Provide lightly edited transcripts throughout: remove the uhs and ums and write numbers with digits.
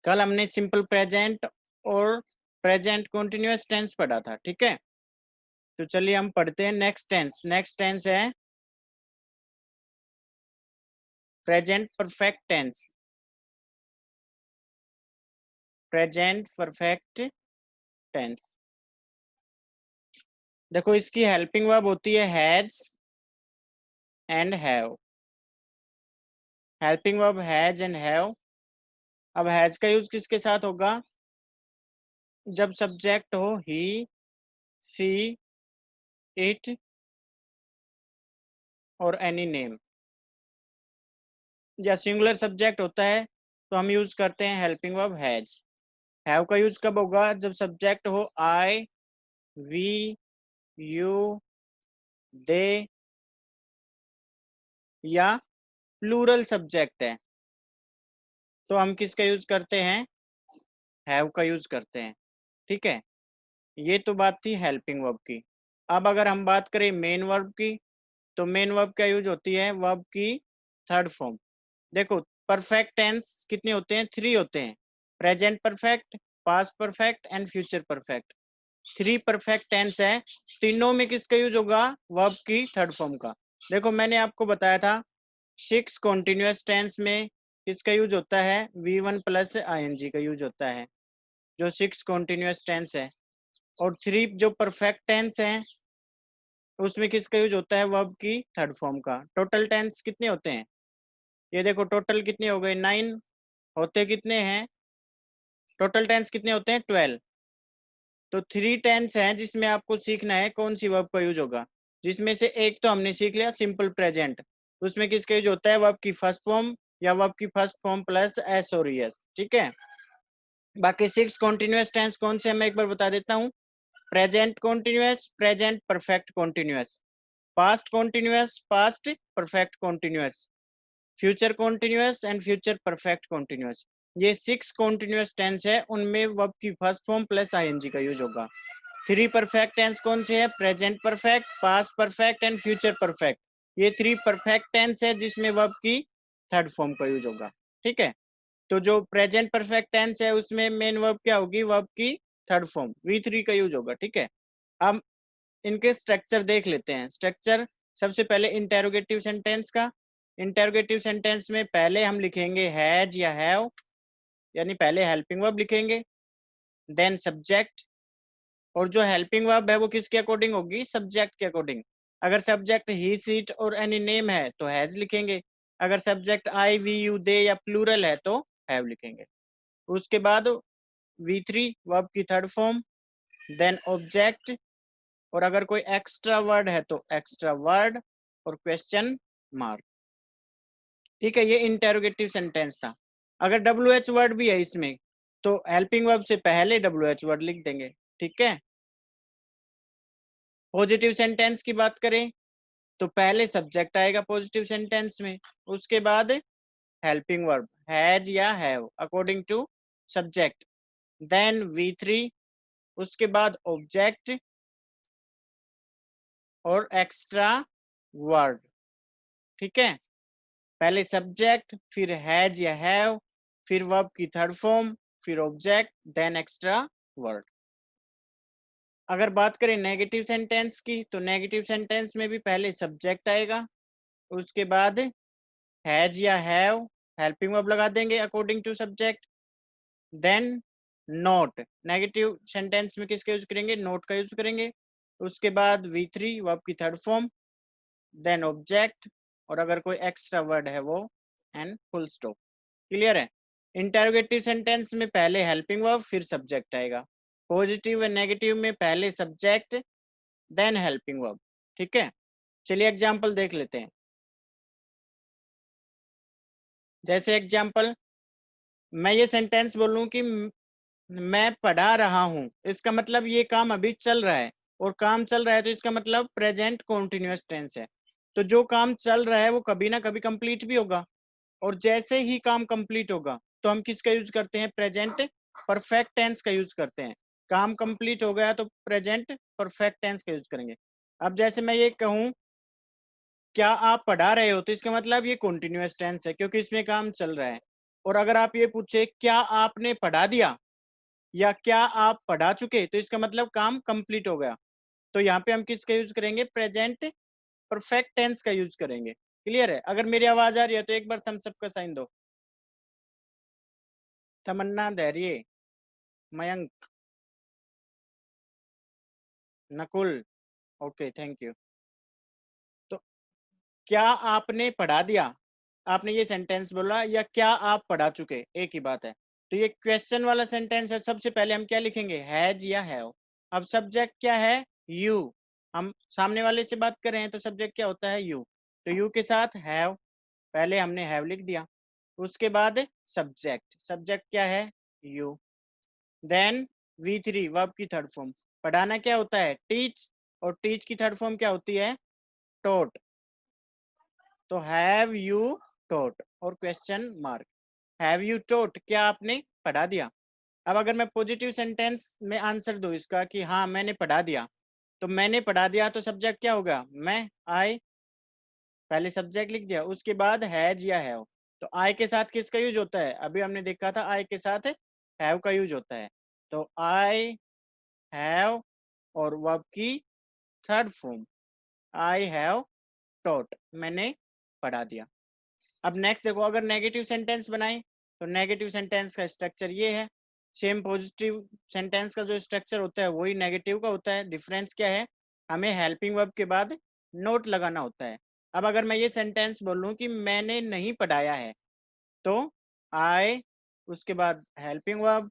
कल हमने simple present और प्रेजेंट कंटिन्यूअस टेंस पढ़ा था, ठीक है। तो चलिए हम पढ़ते हैं नेक्स्ट टेंस। नेक्स्ट टेंस है present perfect tense. Present perfect tense, देखो इसकी हेल्पिंग वर्ब होती है has and have. Helping verb has and have. अब हैज का यूज किसके साथ होगा? जब सब्जेक्ट हो ही, सी, इट और एनी नेम, या सिंगुलर सब्जेक्ट होता है तो हम यूज करते हैं हेल्पिंग वर्ब हैज। हैव का यूज कब होगा? जब सब्जेक्ट हो आई, वी, यू, दे, या प्लूरल सब्जेक्ट है तो हम किसका यूज करते हैं? हैव का यूज करते हैं, ठीक है। ये तो बात थी हेल्पिंग वर्ब की। अब अगर हम बात करें मेन वर्ब की, तो मेन वर्ब क्या यूज होती है? वर्ब की थर्ड फॉर्म। देखो परफेक्ट टेंस कितने होते हैं? 3 होते हैं। Present perfect, past perfect and future perfect. 3 perfect tense है। तीनों में किसका यूज होगा? वर्ब की थर्ड फॉर्म का। देखो मैंने आपको बताया था 6 कॉन्टिन्यूअस टेंस में किसका यूज होता है? V1 प्लस ING का यूज होता है, जो 6 कॉन्टिन्यूअस टेंस है। और 3 जो परफेक्ट टेंस है उसमें किसका यूज होता है? वर्ब की थर्ड फॉर्म का। टोटल टेंस कितने होते हैं? ये देखो टोटल कितने हो गए? 9। होते कितने हैं? टोटल टेंस कितने होते हैं? 12। तो 3 टेंस हैं जिसमें आपको सीखना है कौन सी वर्ब का यूज होगा। जिसमें से एक तो हमने सीख लिया सिंपल प्रेजेंट, उसमें किसका यूज होता है? वर्ब की फर्स्ट फॉर्म या वर्ब की फर्स्ट फॉर्म प्लस एस और एस, ठीक है। बाकी 6 कॉन्टिन्यूअस टेंस कौन से? मैं एक बार बता देता हूँ। Present continuous, present perfect continuous, past continuous, past perfect continuous, future continuous and future perfect continuous. ये 6 कॉन्टिन्यूअस टेंस है, उनमें वर्ब की फर्स्ट फॉर्म प्लस ING का यूज होगा। 3 परफेक्ट टेंस कौन से है? Present perfect, past perfect and future perfect. ये 3 परफेक्ट टेंस है जिसमें वर्ब की थर्ड फॉर्म का यूज होगा, ठीक है। तो जो प्रेजेंट परफेक्ट टेंस है उसमें मेन वर्ब क्या होगी? वर्ब की थर्ड फॉर्म V3 का यूज होगा, ठीक है। अब इनके स्ट्रक्चर देख लेते हैं। स्ट्रक्चर सबसे पहले इंटेरोगेटिव सेंटेंस का। इंटेरोगेटिव सेंटेंस में पहले हम लिखेंगे हैज या हैव, यानी पहले हेल्पिंग वर्ब लिखेंगे, देन सब्जेक्ट। और जो हेल्पिंग वर्ब है वो किसके अकॉर्डिंग होगी? सब्जेक्ट के अकॉर्डिंग। अगर सब्जेक्ट ही, सीट और एनी नेम है तो हैज लिखेंगे। अगर सब्जेक्ट आई, वी, यू, दे या प्लूरल है तो हैव लिखेंगे। उसके बाद V3 वर्ब की थर्ड फॉर्म, देन ऑब्जेक्ट, और अगर कोई एक्स्ट्रा वर्ड है तो एक्स्ट्रा वर्ड और क्वेश्चन मार्क, ठीक है। ये इंटेरोगेटिव सेंटेंस था। अगर WH वर्ड भी है इसमें तो हेल्पिंग वर्ब से पहले WH वर्ड लिख देंगे, ठीक है। पॉजिटिव सेंटेंस की बात करें तो पहले सब्जेक्ट आएगा पॉजिटिव सेंटेंस में, उसके बाद हेल्पिंग वर्ब हैज या have according to subject, then V3, उसके बाद ऑब्जेक्ट और एक्स्ट्रा वर्ड, ठीक है। पहले सब्जेक्ट, फिर हैज या हैव, फिर वर्ब की थर्ड फॉर्म, फिर ऑब्जेक्ट, देन एक्स्ट्रा वर्ड। अगर बात करें नेगेटिव सेंटेंस की तो नेगेटिव सेंटेंस में भी पहले सब्जेक्ट आएगा, उसके बाद हैज या हैव, हेल्पिंग वर्ब लगा देंगे according to subject, then not. Negative sentence में किसका यूज करेंगे? नॉट का यूज करेंगे। उसके बाद V3 वर्ब की थर्ड फॉर्म, देन ऑब्जेक्ट, और अगर कोई एक्स्ट्रा वर्ड है वो, एंड फुल स्टॉप। क्लियर है? इंटरोगेटिव सेंटेंस में पहले हेल्पिंग वर्ब फिर सब्जेक्ट आएगा। पॉजिटिव और नेगेटिव में पहले सब्जेक्ट देन हेल्पिंग वर्ब, ठीक है। चलिए एग्जांपल देख लेते हैं। जैसे एग्जांपल, मैं ये सेंटेंस बोलूं कि मैं पढ़ा रहा हूं, इसका मतलब ये काम अभी चल रहा है, और काम चल रहा है तो इसका मतलब प्रेजेंट कॉन्टिन्यूअस टेंस है। तो जो काम चल रहा है वो कभी ना कभी कंप्लीट भी होगा, और जैसे ही काम कंप्लीट होगा तो हम किसका यूज करते हैं? प्रेजेंट परफेक्ट टेंस का यूज करते हैं। काम कंप्लीट हो गया तो प्रेजेंट परफेक्ट टेंस का यूज करेंगे। अब जैसे मैं ये कहूं क्या आप पढ़ा रहे हो, तो इसका मतलब ये कॉन्टिन्यूअस टेंस है क्योंकि इसमें काम चल रहा है। और अगर आप ये पूछे क्या आपने पढ़ा दिया या क्या आप पढ़ा चुके, तो इसका मतलब काम कंप्लीट हो गया। तो यहाँ पे हम किसका यूज करेंगे? प्रेजेंट परफेक्ट टेंस का यूज करेंगे। क्लियर है? अगर मेरी आवाज आ रही है तो एक बार थम्स अप का साइन दो। तमन्ना, धैर्य, Mayank, Nakul, okay thank you. तो क्या आपने पढ़ा दिया, आपने ये सेंटेंस बोला, या क्या आप पढ़ा चुके, एक ही बात है। तो ये क्वेश्चन वाला सेंटेंस है। सबसे पहले हम क्या लिखेंगे? हैज या हैव। अब सब्जेक्ट क्या है? यू। हम सामने वाले से बात कर रहे हैं तो सब्जेक्ट क्या होता है? यू। तो यू के साथ हैव, पहले हमने हैव लिख दिया। उसके बाद सब्जेक्ट, सब्जेक्ट क्या है? यू। देन V3 वर्ब की थर्ड फॉर्म। पढ़ाना क्या होता है? टीच। और टीच की थर्ड फॉर्म क्या होती है? टोट। तो हैव यू टोट और क्वेश्चन मार्क। हैव यू टोट, क्या आपने पढ़ा दिया। अब अगर मैं पॉजिटिव सेंटेंस में आंसर दूं इसका कि हाँ मैंने पढ़ा दिया, तो मैंने पढ़ा दिया तो सब्जेक्ट क्या होगा? मैं, आई। पहले सब्जेक्ट लिख दिया, उसके बाद हैज या हैव। तो आई के साथ किसका यूज होता है? अभी हमने देखा था आई के साथ हैव का यूज होता है। तो आई हैव और वर्ब की third form, I have taught, मैंने पढ़ा दिया। अब नेक्स्ट देखो, अगर नेगेटिव सेंटेंस बनाए तो नेगेटिव सेंटेंस का स्ट्रक्चर ये है। सेम पॉजिटिव सेंटेंस का जो स्ट्रक्चर होता है वही नेगेटिव का होता है। डिफरेंस क्या है? हमें हेल्पिंग वर्ब के बाद नोट लगाना होता है। अब अगर मैं ये सेंटेंस बोलूं कि मैंने नहीं पढ़ाया है, तो आई, उसके बाद हेल्पिंग वर्ब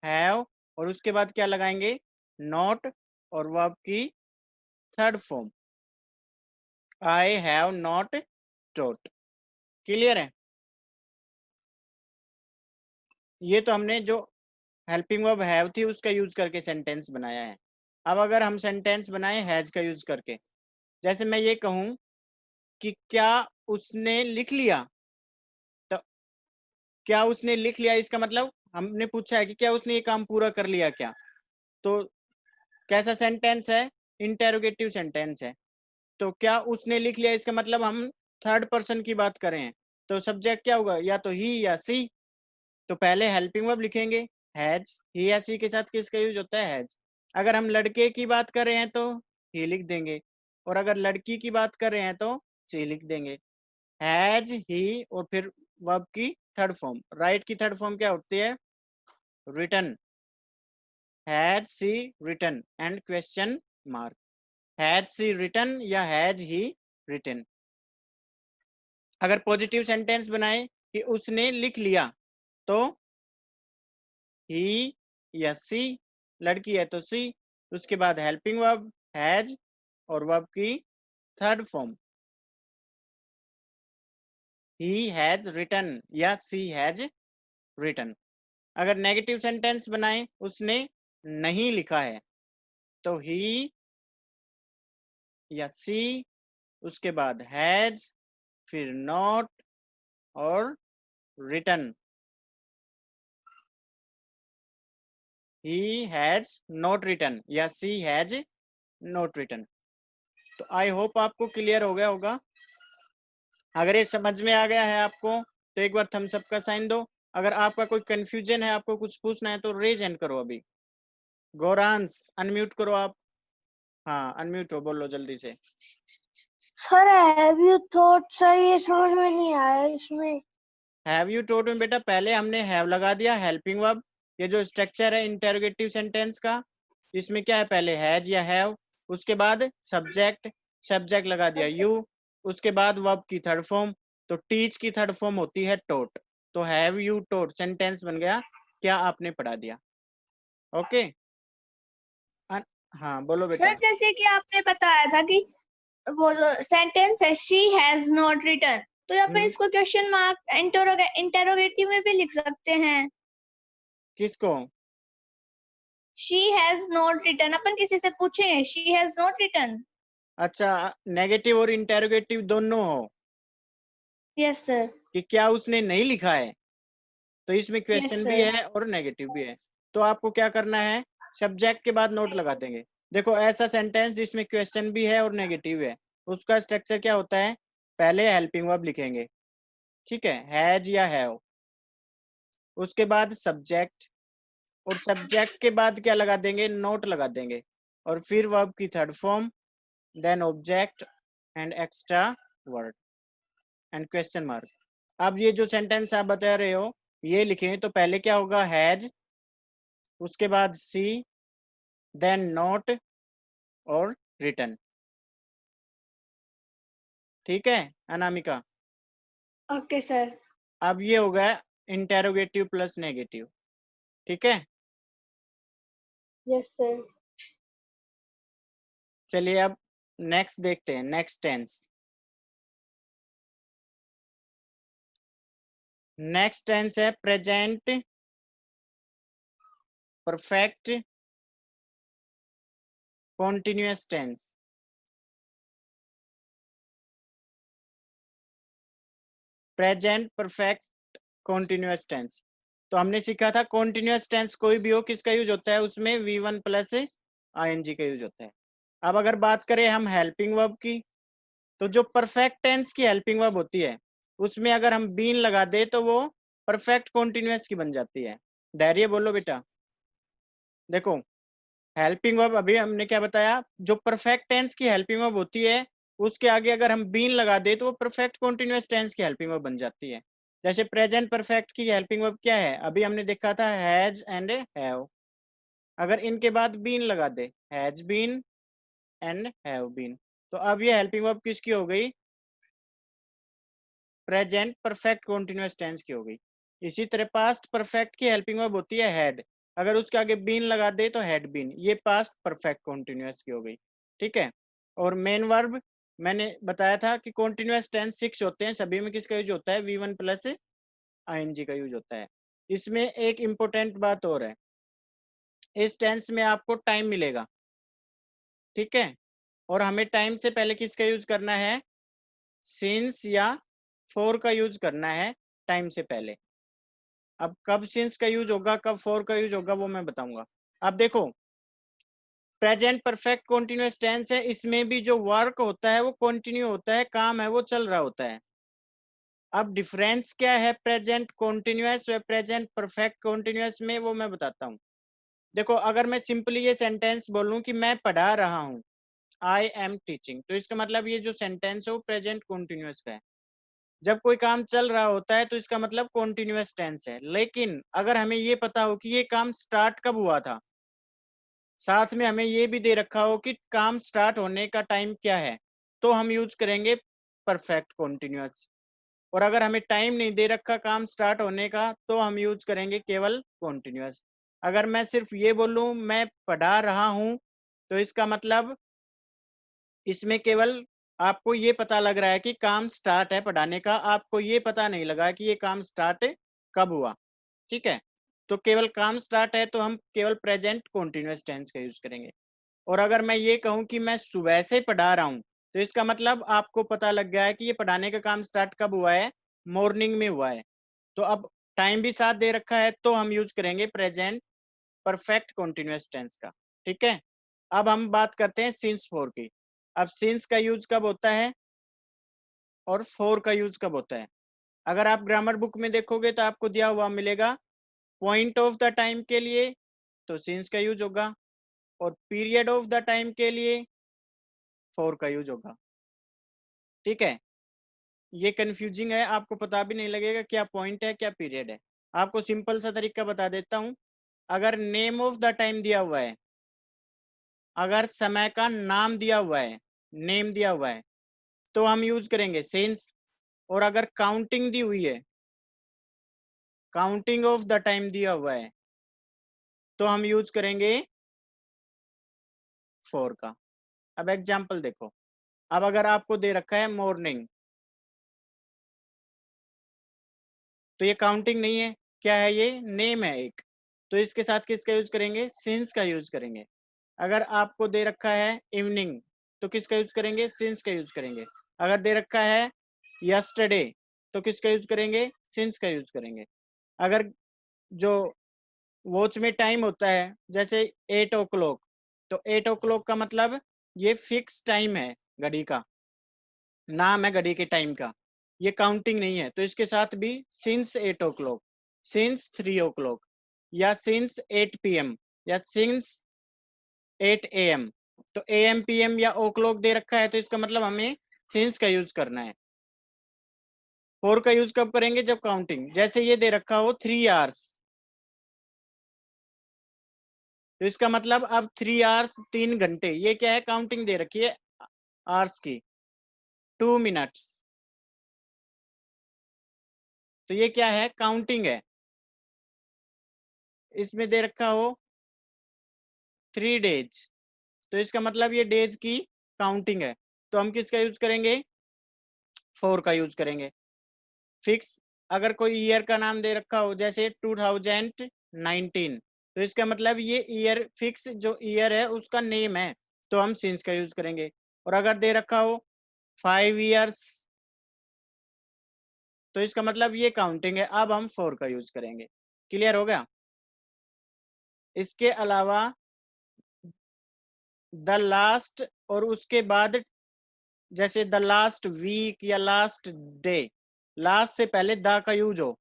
हैव, और उसके बाद क्या लगाएंगे? नॉट और वर्ब की third form, I have not taught. Clear है? ये तो हमने जो हेल्पिंग वर्ब हैव थी उसका यूज करके सेंटेंस बनाया है। अब अगर हम सेंटेंस बनाए हैज का यूज करके, जैसे मैं ये कहूं कि क्या उसने लिख लिया, तो क्या उसने लिख लिया इसका मतलब हमने पूछा है कि क्या उसने ये काम पूरा कर लिया क्या। तो कैसा सेंटेंस है? इंटेरोगेटिव सेंटेंस है। तो क्या उसने लिख लिया इसका मतलब हम थर्ड पर्सन की बात करें हैं। तो सब्जेक्ट क्या होगा? या तो ही या सी। तो पहले हेल्पिंग वर्ब लिखेंगे हैज, ही या सी के साथ किसका यूज होता है? हैज। अगर हम लड़के की बात कर रहे हैं तो ही लिख देंगे, और अगर लड़की की बात कर रहे हैं तो सी लिख देंगे। हैज, ही, और फिर वर्ब की थर्ड फॉर्म, राइट की थर्ड फॉर्म क्या होती है? Written. Has she written and question mark. Has she written या हैज ही रिटन। अगर पॉजिटिव सेंटेंस बनाए कि उसने लिख लिया, तो ही या सी, लड़की है तो सी, उसके बाद हेल्पिंग वर्ब हैज और वर्ब की third form, he has written या सी हैज रिटन। अगर नेगेटिव सेंटेंस बनाए उसने नहीं लिखा है, तो ही या सी, उसके बाद हैज, फिर नॉट और written, he has not written या सी हैज नॉट रिटन। तो आई होप आपको क्लियर हो गया होगा। अगर ये समझ में आ गया है आपको तो एक बार थम्स अप का साइन दो। अगर आपका कोई कंफ्यूजन है, आपको कुछ पूछना है तो रेज हैंड करो अभी। गौरांश अनम्यूट करो आप। हाँ अनम्यूट हो, बोलो जल्दी से। Sir have you thought, sir ये समझ में नहीं आया इसमें। हैव यू टोट में बेटा पहले हमने हैव लगा दिया हेल्पिंग वर्ब। ये जो स्ट्रक्चर है इंटेरोगेटिव सेंटेंस का, इसमें क्या है? पहले हैज या हैव, उसके बाद सब्जेक्ट, सब्जेक्ट लगा दिया यू, उसके बाद वर्ब की थर्ड फॉर्म। तो टीच की थर्ड फॉर्म होती है टोट। तो हैव यू टोट सेंटेंस बन गया क्या आपने पढ़ा दिया। ओके। हाँ बोलो सर बेटा। जैसे कि आपने बताया था कि वो जो सेंटेंस है शी हैज नॉट रिटन, तो यहाँ पे इसको क्वेश्चन मार्क इंटेरोगेटिव में भी लिख सकते हैं। किसको? शी हैज नॉट रिटन, अपन किसी से पूछेंगे शी हैज नॉट रिटन। अच्छा, नेगेटिव और इंटेरोगेटिव दोनों हो यस सर। कि क्या उसने नहीं लिखा है, तो इसमें यस क्वेश्चन भी सर। है और नेगेटिव भी है। तो आपको क्या करना है? सब्जेक्ट के बाद नोट लगा देंगे। देखो ऐसा सेंटेंस जिसमें क्वेश्चन भी है और नेगेटिव है, उसका स्ट्रक्चर क्या होता है? पहले हेल्पिंग वर्ब लिखेंगे, ठीक है, हैज या हैव, उसके बाद सब्जेक्ट, और सब्जेक्ट के बाद क्या लगा देंगे, नोट लगा देंगे, और फिर वर्ब की third form, then object and extra word and question mark. अब ये जो सेंटेंस आप बता रहे हो ये लिखें तो पहले क्या होगा, हैज, उसके बाद सी, देन नोट और रिटन। ठीक है अनामिका? Okay sir. अब ये हो गया इंटेरोगेटिव प्लस नेगेटिव। ठीक है, यस सर। चलिए अब नेक्स्ट देखते हैं, नेक्स्ट टेंस। नेक्स्ट टेंस है present perfect continuous tense. Present perfect continuous tense, तो हमने सीखा था कॉन्टिन्यूअस टेंस कोई भी हो किसका यूज होता है, उसमें V1 प्लस ING का यूज होता है। अब अगर बात करें हम हेल्पिंग वर्ब की, तो जो परफेक्ट टेंस की हेल्पिंग वर्ब होती है उसमें अगर हम बीन लगा दे तो वो परफेक्ट कॉन्टिन्यूअस की बन जाती है। धैर्य बोलो बेटा। देखो हेल्पिंग वर्ब अभी हमने क्या बताया, जो परफेक्ट टेंस की हेल्पिंग वर्ब होती है उसके आगे अगर हम बीन लगा दे तो वो परफेक्ट कॉन्टिन्यूअस टेंस की हेल्पिंग वर्ब बन जाती है। जैसे प्रेजेंट परफेक्ट की हेल्पिंग वर्ब क्या है, अभी हमने देखा था हैज एंड हैव। अगर इनके बाद बीन लगा दे, has been and have been, तो अब ये हेल्पिंग वर्ब किसकी हो गई, प्रेजेंट परफेक्ट कॉन्टिन्यूअस टेंस की हो गई। इसी तरह पास्ट परफेक्ट की हेल्पिंग वर्ब होती है हैड, अगर उसके आगे बीन लगा दे तो हैड बीन, ये पास्ट परफेक्ट कॉन्टिन्यूअस की हो गई। ठीक है, और मेन वर्ब मैंने बताया था कि कॉन्टिन्यूअस टेंस 6 होते हैं, सभी में किसका यूज होता है, V1 प्लस ING का यूज होता है। इसमें एक इंपॉर्टेंट बात और है, इस टेंस में आपको टाइम मिलेगा। ठीक है, और हमें टाइम से पहले किसका यूज करना है, सिंस या फॉर का यूज करना है टाइम से पहले। अब कब सिंस का यूज होगा, कब फॉर का यूज होगा, वो मैं बताऊंगा। अब देखो प्रेजेंट परफेक्ट कॉन्टिन्यूअस टेंस है, इसमें भी जो वर्क होता है वो कंटिन्यू होता है, काम है वो चल रहा होता है। अब डिफरेंस क्या है प्रेजेंट कॉन्टिन्यूअस व प्रेजेंट परफेक्ट कॉन्टिन्यूअस में, वो मैं बताता हूँ। देखो अगर मैं सिंपली ये सेंटेंस बोलूं कि मैं पढ़ा रहा हूँ, आई एम टीचिंग, तो इसका मतलब ये जो सेंटेंस है वो प्रेजेंट कॉन्टिन्यूअस का है। जब कोई काम चल रहा होता है तो इसका मतलब कॉन्टिन्यूअस टेंस है। लेकिन अगर हमें ये पता हो कि ये काम स्टार्ट कब हुआ था, साथ में हमें ये भी दे रखा हो कि काम स्टार्ट होने का टाइम क्या है, तो हम यूज करेंगे परफेक्ट कॉन्टिन्यूअस। और अगर हमें टाइम नहीं दे रखा काम स्टार्ट होने का तो हम यूज करेंगे केवल कॉन्टिन्यूअस। अगर मैं सिर्फ ये बोलूं मैं पढ़ा रहा हूं, तो इसका मतलब इसमें केवल आपको ये पता लग रहा है कि काम स्टार्ट है पढ़ाने का, आपको ये पता नहीं लगा कि ये काम स्टार्ट कब हुआ। ठीक है, तो केवल काम स्टार्ट है तो हम केवल प्रेजेंट कॉन्टिन्यूअस टेंस का यूज करेंगे। और अगर मैं ये कहूं कि मैं सुबह से पढ़ा रहा हूं, तो इसका मतलब आपको पता लग गया है कि ये पढ़ाने का काम स्टार्ट कब हुआ है, मॉर्निंग में हुआ है। तो अब टाइम भी साथ दे रखा है तो हम यूज करेंगे प्रेजेंट परफेक्ट कॉन्टिन्यूअस टेंस का। ठीक है, अब हम बात करते हैं सिंस फोर की। अब सिंस का यूज कब होता है और फोर का यूज कब होता है, अगर आप ग्रामर बुक में देखोगे तो आपको दिया हुआ मिलेगा पॉइंट ऑफ द टाइम के लिए तो सिंस का यूज होगा, और पीरियड ऑफ द टाइम के लिए फोर का यूज होगा। ठीक है, ये कंफ्यूजिंग है, आपको पता भी नहीं लगेगा क्या पॉइंट है क्या पीरियड है। आपको सिंपल सा तरीका बता देता हूँ, अगर नेम ऑफ द टाइम दिया हुआ है, अगर समय का नाम दिया हुआ है, नेम दिया हुआ है, तो हम यूज करेंगे सिंस। और अगर काउंटिंग दी हुई है, काउंटिंग ऑफ द टाइम दिया हुआ है, तो हम यूज करेंगे फोर का। अब एग्जाम्पल देखो, अब अगर आपको दे रखा है मॉर्निंग, तो ये काउंटिंग नहीं है, क्या है, ये नेम है एक, तो इसके साथ किसका यूज करेंगे, सिंस का यूज करेंगे। अगर आपको दे रखा है इवनिंग, तो किसका यूज करेंगे, सिंस का यूज करेंगे। अगर दे रखा है यस्टरडे, तो किसका यूज करेंगे, सिंस का यूज करेंगे। अगर जो वॉच में टाइम होता है जैसे 8 o'clock, तो 8 o'clock का मतलब ये फिक्स टाइम है, घड़ी का नाम है, घड़ी के टाइम का, ये काउंटिंग नहीं है, तो इसके साथ भी सिंस 8 o'clock। सिंस 3 o'clock या सिंस 8 PM या सिंस 8 AM। तो AM PM या ओ क्लॉक दे रखा है तो इसका मतलब हमें सिंस का यूज करना है। फॉर का यूज कब करेंगे? जब काउंटिंग, जैसे ये दे रखा हो 3 hours, तो इसका मतलब अब 3 hours 3 घंटे, ये क्या है? काउंटिंग दे रखी है आवर्स की। 2 minutes, तो ये क्या है? काउंटिंग है। इसमें दे रखा हो 3 days, तो इसका मतलब ये डेज की काउंटिंग है। तो हम किसका यूज करेंगे? 4 का यूज करेंगे। फिक्स, अगर कोई ईयर का नाम दे रखा हो जैसे 2019, तो इसका मतलब ये ईयर, फिक्स जो ईयर है उसका नेम है, तो हम सिंस का यूज करेंगे। और अगर दे रखा हो 5 years, तो इसका मतलब ये काउंटिंग है, अब हम 4 का यूज करेंगे। क्लियर हो गया? इसके अलावा द लास्ट और उसके बाद जैसे द लास्ट वीक या लास्ट डे, लास्ट से पहले द का यूज हो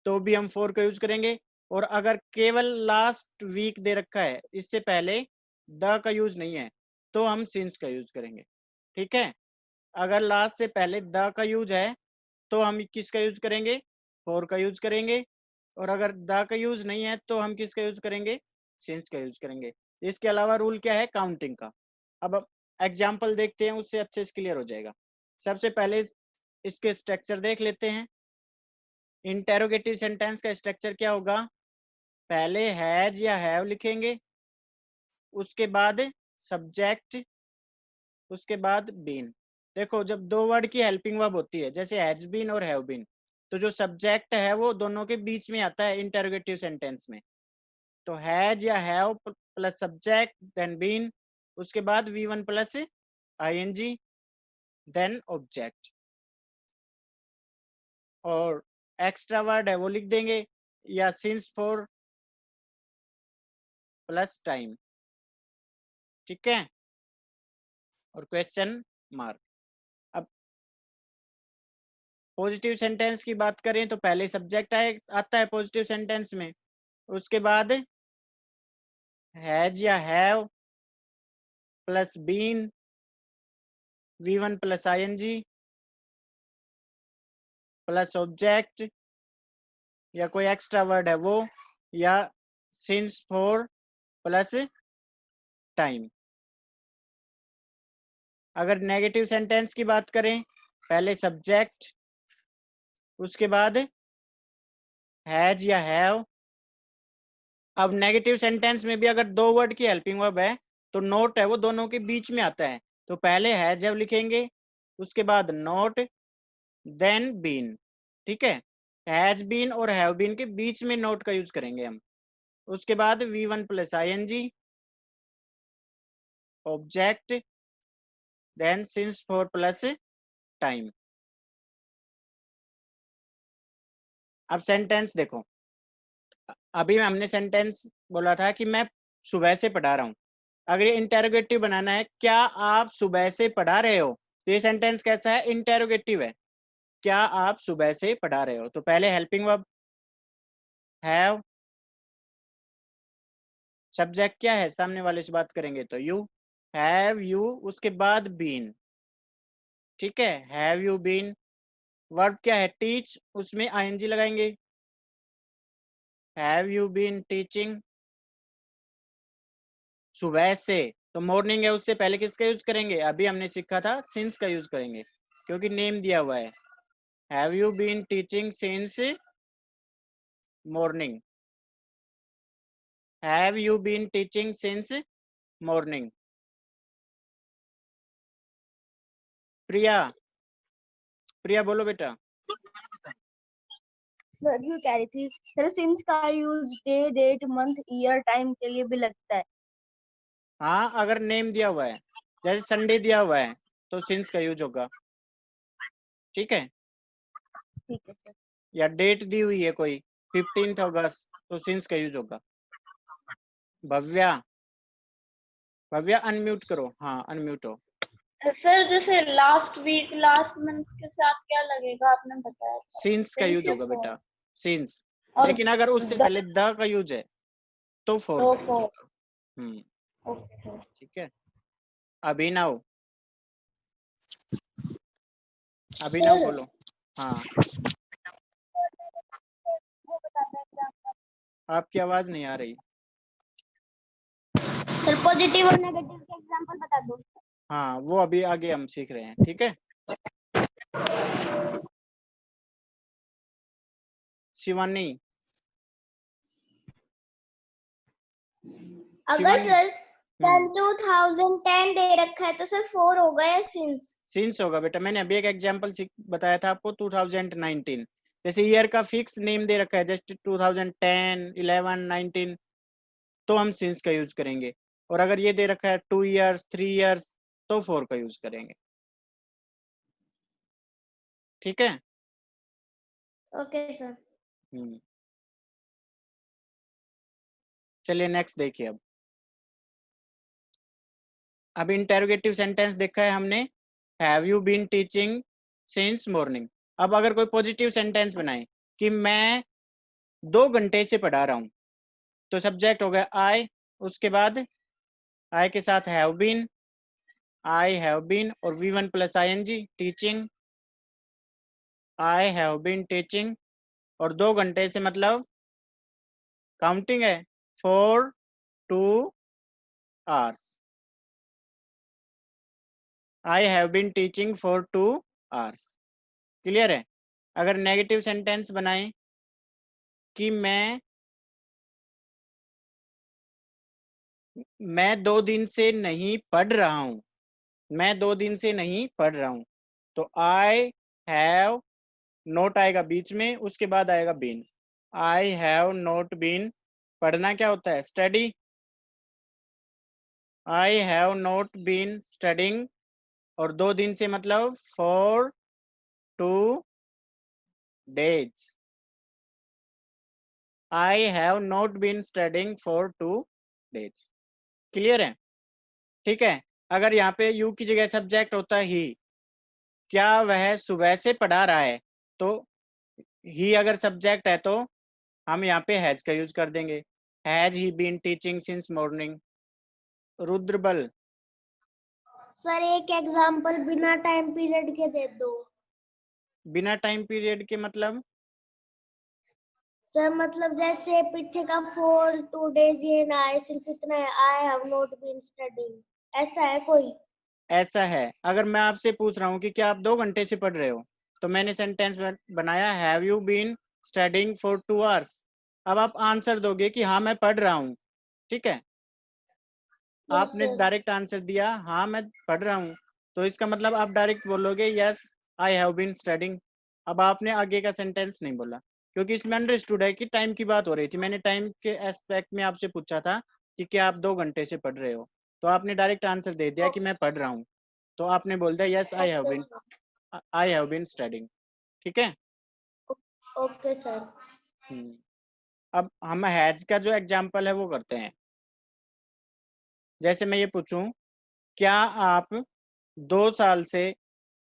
तो भी हम 4 का यूज करेंगे। और अगर केवल लास्ट वीक दे रखा है, इससे पहले द का यूज नहीं है, तो हम सिंस का यूज करेंगे। ठीक है? अगर लास्ट से पहले द का यूज है तो हम किसका यूज करेंगे? 4 का यूज करेंगे। और अगर द का यूज नहीं है तो हम किसका यूज करेंगे? सिंस का यूज करेंगे। इसके अलावा रूल क्या है काउंटिंग का? अब एग्जाम्पल देखते हैं, उससे अच्छे से क्लियर हो जाएगा। सबसे पहले इसके स्ट्रक्चर देख लेते हैं। इंटेरोगेटिव सेंटेंस का स्ट्रक्चर क्या होगा? पहले हैज या हैव लिखेंगे, उसके बाद सब्जेक्ट, उसके बाद बीन। देखो, जब दो वर्ड की हेल्पिंग वर्ब होती है जैसे हैज बीन और हैव बीन, तो जो सब्जेक्ट है वो दोनों के बीच में आता है इंटेरोगेटिव सेंटेंस में। तो हैज या have plus subject then been, उसके बाद V1 plus ING then object. और एक्स्ट्रा वर्ड है वो लिख देंगे, या सिंस 4 प्लस टाइम। ठीक है? और क्वेश्चन मार्क। अब पॉजिटिव सेंटेंस की बात करें तो पहले सब्जेक्ट आता है पॉजिटिव सेंटेंस में, उसके बाद हैज या have plus been, V1 plus ING plus object या कोई एक्स्ट्रा वर्ड है वो, या सिंस 4 प्लस टाइम। अगर नेगेटिव सेंटेंस की बात करें, पहले सब्जेक्ट, उसके बाद हैज या हैव। अब नेगेटिव सेंटेंस में भी अगर दो वर्ड की हेल्पिंग वर्ब है तो नोट है वो दोनों के बीच में आता है, तो पहले हैज हैव लिखेंगे, उसके बाद नोट देन बीन। ठीक है? हैज बीन और हैव बीन के बीच में नोट का यूज करेंगे हम। उसके बाद V1 plus ING object then since 4 plus time. अब सेंटेंस देखो, अभी हमने सेंटेंस बोला था कि मैं सुबह से पढ़ा रहा हूँ। अगर ये इंटेरोगेटिव बनाना है, क्या आप सुबह से पढ़ा रहे हो, तो ये सेंटेंस कैसा है? इंटेरोगेटिव है। क्या आप सुबह से पढ़ा रहे हो, तो पहले हेल्पिंग वर्ब हैव, सब्जेक्ट क्या है? सामने वाले से बात करेंगे तो यू, हैव यू, उसके बाद बीन। ठीक है? Have you been. वर्ब क्या है? टीच, उसमें ING लगाएंगे। हैव यू बीन टीचिंग सुबह से, तो मॉर्निंग है, उससे पहले किसका यूज करेंगे? अभी हमने सीखा था सिंस का यूज करेंगे क्योंकि नेम दिया हुआ है। Have you been teaching since morning, have you been teaching since morning. Priya, Priya बोलो बेटा। सर ये कह रही थी सर सिंस का use day date month year time के लिए भी लगता है। हाँ, अगर नेम दिया हुआ है, जैसे संडे दिया हुआ है तो सिंस का यूज होगा। ठीक है? ठीक है सर। या डेट दी हुई है कोई 15 अगस्त, तो सिंस का यूज होगा। भव्या, भव्या अनम्यूट करो। हाँ, अनम्यूट हो। सर जैसे लास्ट वीक लास्ट मंथ के साथ क्या लगेगा आपने बताया था? सिंस का यूज Since होगा या बेटा, सिंस। और लेकिन अगर उससे पहले द का यूज है तो फोर तो का यूज फोर। होगा। ओके। ठीक है, अभिनव सर बोलो। हाँ, आपकी आवाज नहीं आ रही। सर पॉजिटिव और नेगेटिव के एग्जांपल बता दो। हाँ, वो अभी आगे हम सीख रहे हैं। ठीक है, शिवानी। अगर शिवानी, सर सन 2010 दे रखा है तो सर 4 होगा या सिंस? सिंस होगा बेटा। मैंने अभी एक एग्जांपल बताया था आपको 2019। जैसे ईयर का फिक्स नेम दे रखा है जस्ट 2010, 11, 19, तो हम सिंस का यूज करेंगे। और अगर ये दे रखा है 2 इयर्स, 3 इयर्स, तो 4 का यूज करेंगे। ठीक है। Okay sir. चलिए नेक्स्ट देखिए। अब इंटेरोगेटिव सेंटेंस देखा है हमने, have you been teaching since morning. अब अगर कोई पॉजिटिव सेंटेंस बनाए कि मैं 2 घंटे से पढ़ा रहा हूं, तो सब्जेक्ट हो गया आई, उसके बाद आई के साथ have been, I have been और V1 plus ING teaching, I have been teaching. और 2 घंटे से मतलब काउंटिंग है, 4 2 hours। I have been teaching for 2 hours। Clear है। अगर नेगेटिव सेंटेंस बनाए कि मैं 2 दिन से नहीं पढ़ रहा हूं, मैं 2 दिन से नहीं पढ़ रहा हूं, तो आई हैव, नोट आएगा बीच में, उसके बाद आएगा been. I have not been, पढ़ना क्या होता है, study. I have not been studying, और 2 दिन से मतलब for 2 days। I have not been studying for 2 days। Clear है। ठीक है। अगर यहाँ पे यू की जगह सब्जेक्ट होता है ही, क्या वह सुबह से पढ़ा रहा है, तो ही अगर सब्जेक्ट है तो हम यहाँ पे हैज का यूज कर देंगे। Has he been teaching since morning. Rudrabal. Sir एक एग्जांपल बिना टाइम पीरियड के दे दो। बिना टाइम पीरियड के मतलब? सर मतलब जैसे पीछे का 4 2 days ये ना है, सिर्फ इतना है I have not been studying, ऐसा है कोई? ऐसा है। अगर मैं आपसे पूछ रहा हूँ कि क्या आप 2 घंटे से पढ़ रहे हो, तो मैंने सेंटेंस बनाया have you been studying for 2 hours। अब आप आंसर दोगे कि हाँ मैं पढ़ रहा हूँ। ठीक है, आपने डायरेक्ट आंसर दिया हाँ मैं पढ़ रहा हूँ, तो इसका मतलब आप डायरेक्ट बोलोगे yes I have been studying. अब आपने आगे का सेंटेंस नहीं बोला, क्योंकि इसमें अंडरस्टूड है कि टाइम की बात हो रही थी। मैंने टाइम के एस्पेक्ट में आपसे पूछा था कि क्या आप 2 घंटे से पढ़ रहे हो, तो आपने डायरेक्ट आंसर दे दिया कि मैं पढ़ रहा हूँ, तो आपने बोल दिया yes I have been studying. ठीक है। Okay sir. अब हम हैज का जो एग्जाम्पल है वो करते हैं। जैसे मैं ये पूछूं, क्या आप 2 साल से,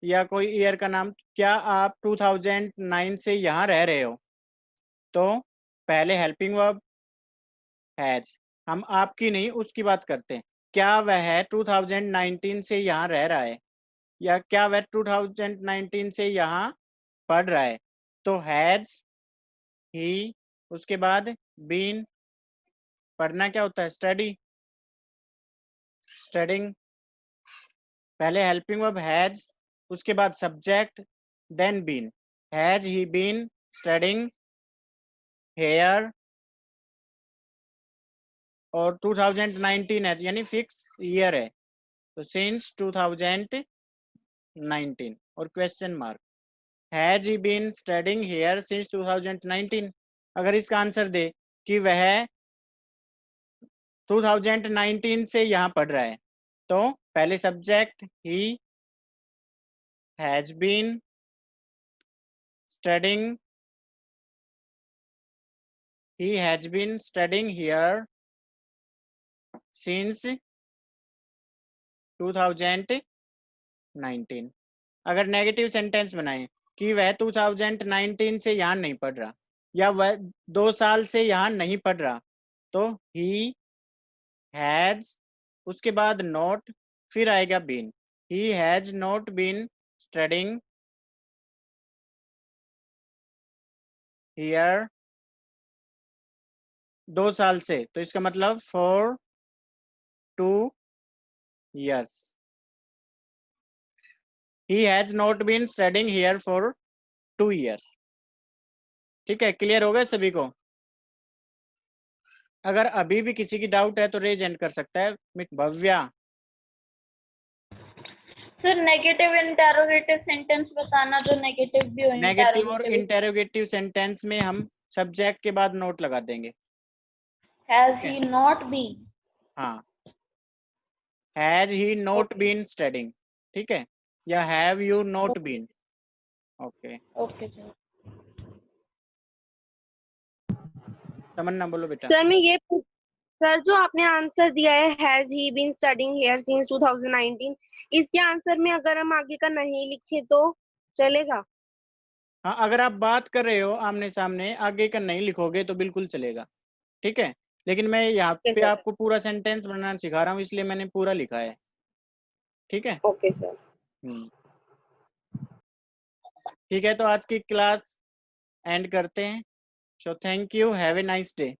या कोई ईयर का नाम, क्या आप 2009 से यहाँ रह रहे हो, तो पहले हेल्पिंग वर्ब हैज, हम आपकी नहीं उसकी बात करते हैं। क्या वह 2019 से यहाँ रह रहा है, या क्या वह 2019 से यहाँ पढ़ रहा है, तो हैज ही, उसके बाद बीन, पढ़ना क्या होता है, स्टडी, स्टडिंग। पहले हेल्पिंग वर्ब हैज, उसके बाद subject, then been. Has he been studying here, और 2019 है यानी फिक्स ईयर है, तो सिंस 2019 और question mark. Has he been studying here since 2019। अगर इसका आंसर दे कि वह 2019 से यहाँ पढ़ रहा है, तो पहले subject he has been studying, he has been studying here since 2019। अगर नेगेटिव सेंटेंस बनाए कि वह 2019 से यहाँ नहीं पढ़ रहा, या वह 2 साल से यहाँ नहीं पढ़ रहा, तो ही हैज, उसके बाद नॉट, फिर आएगा been. He has not been studying here 2 साल से, तो इसका मतलब for 2 years। He has not been studying here for 2 years। ठीक है, क्लियर हो गया सभी को? अगर अभी भी किसी की डाउट है तो रेज एंड कर सकता है। Bhavya, sir negative interrogative sentence बताना जो नेगेटिव भी हो। नेगेटिव और इंटेरोगेटिव सेंटेंस में हम सब्जेक्ट के बाद नोट लगा देंगे। Has he not been. हाँ, has he not been studying, ठीक है, या have you not been. Okay okay sir. Tamanna बोलो बेटा। सर मैं ये सर जो आपने आंसर दिया है has he been studying here since 2019, इसके आंसर में अगर हम आगे का नहीं लिखे तो चलेगा? हाँ, अगर आप बात कर रहे हो आमने सामने, आगे का नहीं लिखोगे तो बिल्कुल चलेगा, ठीक है। लेकिन मैं यहाँ ओके पे सर। आपको पूरा सेंटेंस बनाना सिखा रहा हूँ, इसलिए मैंने पूरा लिखा है, ठीक है। Okay sir. ठीक है, तो आज की क्लास एंड करते हैं। So thank you, have a nice day.